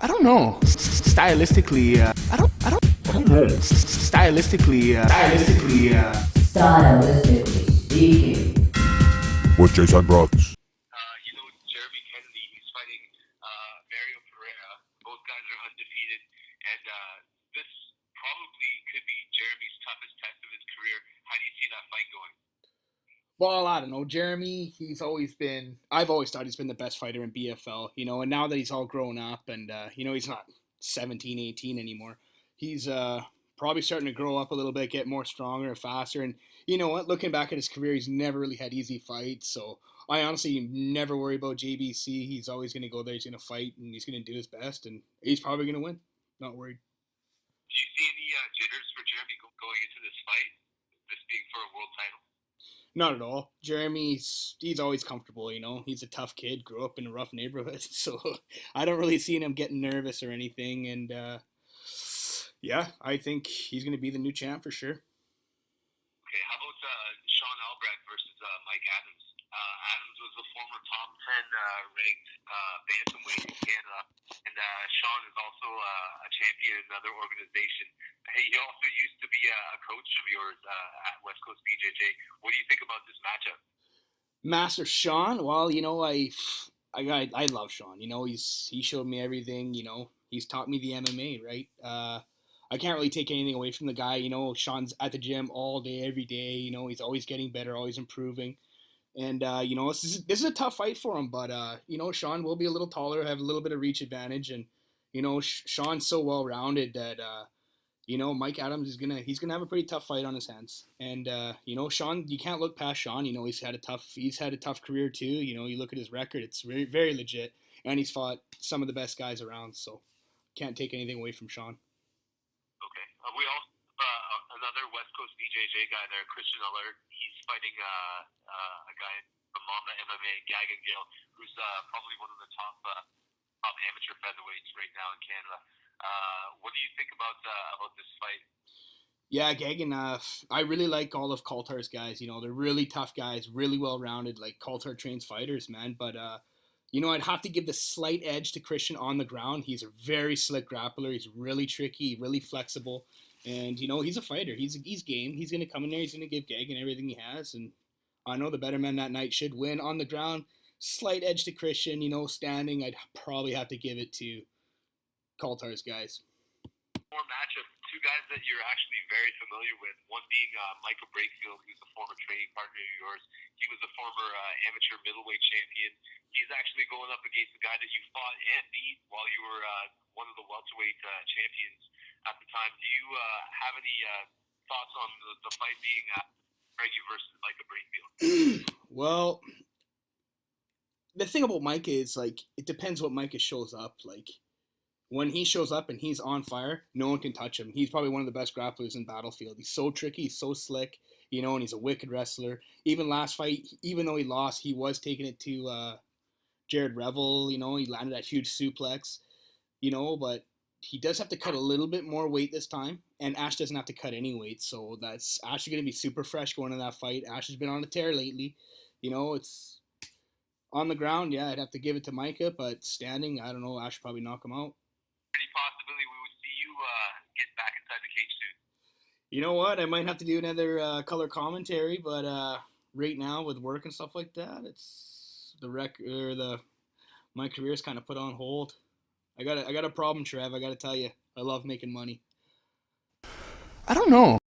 I don't know. Stylistically, I don't know. Stylistically speaking. With Jacen Brooks. Jeremy Kennedy, he's fighting Mario Pereira. Both guys are undefeated, and this probably could be Jeremy's toughest test of his career. How do you see that fight going? Well, I don't know. Jeremy, I've always thought he's been the best fighter in BFL, and now that he's all grown up and, he's not 17, 18 anymore, he's probably starting to grow up a little bit, get more stronger, faster. And you know what? Looking back at his career, he's never really had easy fights. So I honestly never worry about JBC. He's always going to go there. He's going to fight and he's going to do his best. And he's probably going to win. Not worried. Do you see any jitters for Jeremy going into this fight, this being for a world title? Not at all. He's always comfortable, He's a tough kid, grew up in a rough neighborhood, so I don't really see him getting nervous or anything. And yeah, I think he's going to be the new champ for sure. Okay, how about Sean Albrecht versus Mike Adams? Adams was the former top 10 ranked bantamweight in Canada, and Sean is also a champion in another organization. He also used to be a coach of yours at West Coast BJJ. What do you think about this matchup? Master Sean, well, I love Sean. He showed me everything. He's taught me the MMA, right? I can't really take anything away from the guy. Sean's at the gym all day, every day. He's always getting better, always improving. And, this is a tough fight for him. But, Sean will be a little taller, have a little bit of reach advantage. And, Sean's so well-rounded that, Mike Adams he's gonna have a pretty tough fight on his hands. And, Sean, you can't look past Sean. He's had a tough career too. You look at his record, it's very, very legit. And he's fought some of the best guys around. So can't take anything away from Sean. Okay. We also have another West Coast BJJ guy there, Christian Allard. He's fighting a guy from Mamba MMA, Gagan Gill, who's probably one of the top amateur featherweights right now in Canada. What do you think about this fight? Yeah, Gagan, I really like all of Coulter's guys. They're really tough guys, really well-rounded. Like, Coulter trains fighters, man. But, I'd have to give the slight edge to Christian on the ground. He's a very slick grappler. He's really tricky, really flexible. And, he's a fighter. He's game. He's going to come in there. He's going to give Gagan everything he has. And I know the better man that night should win. On the ground, slight edge to Christian. Standing, I'd probably have to give it to Coulter's guys. More matchup, two guys that you're actually very familiar with. One being Michael Brakefield, who's a former training partner of yours. He was a former amateur middleweight champion. He's actually going up against the guy that you fought and beat while you were one of the welterweight champions at the time. Do you have any thoughts on the fight being Reggie versus Michael Brakefield? Well, the thing about Micah is, it depends what Micah shows up. When he shows up and he's on fire, no one can touch him. He's probably one of the best grapplers in Battlefield. He's so tricky, he's so slick, and he's a wicked wrestler. Even last fight, even though he lost, he was taking it to Jared Revel. He landed that huge suplex, but he does have to cut a little bit more weight this time, and Ash doesn't have to cut any weight, so Ash is going to be super fresh going into that fight. Ash has been on a tear lately. It's on the ground, yeah, I'd have to give it to Micah, but standing, I don't know, Ash probably knock him out. Any possibility we would see you get back inside the cage soon? You know what? I might have to do another color commentary, but right now with work and stuff like that, it's my career's kind of put on hold. I got a problem, Trev. I got to tell you, I love making money. I don't know.